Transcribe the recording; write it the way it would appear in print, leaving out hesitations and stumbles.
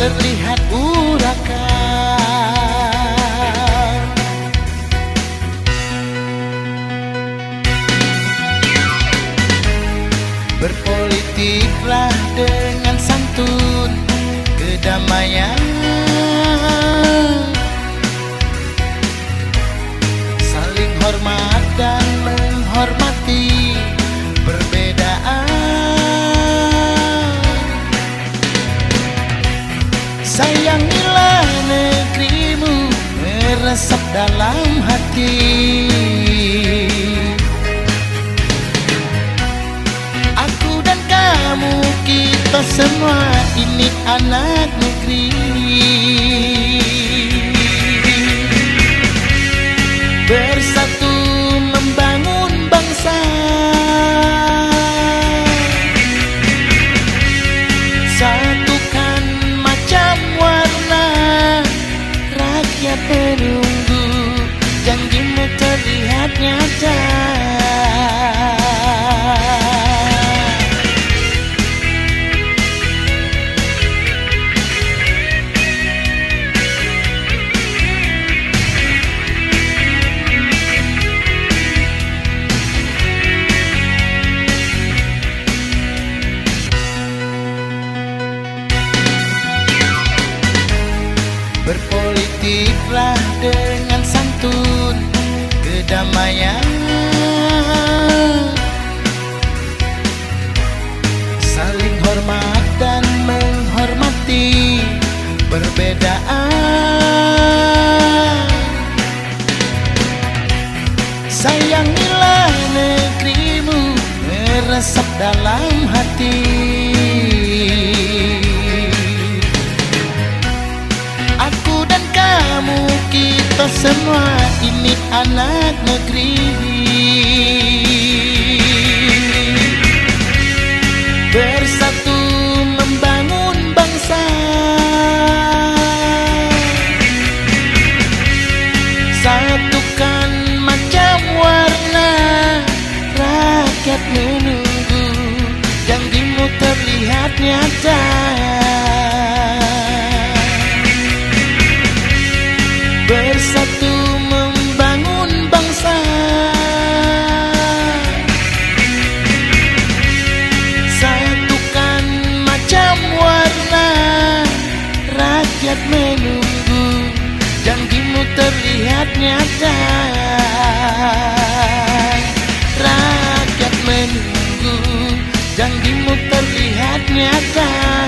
terlihat urakan. Berpolitiklah dengan santun, kedamaian, saling hormat dan menghormati perbedaan. Sayangilah negerimu, meresap dalam hati. Aku dan kamu, kita semua ini anak negeri. Bersatu membangun bangsa, satukan macam warna. Rakyat menunggu, janjimu terlihat nyata. Berpolitiklah dengan santun, kedamaian, saling hormat dan menghormati perbedaan. Sayangilah negerimu, meresap dalam hati. Kita semua ini anak negeri. Bersatu membangun bangsa, satukan macam warna. Rakyat menunggu, janjimu terlihat nyata. Bersatu membangun bangsa, satukan macam warna. Rakyat menunggu, janjimu terlihat nyata. Rakyat menunggu, janjimu terlihat nyata.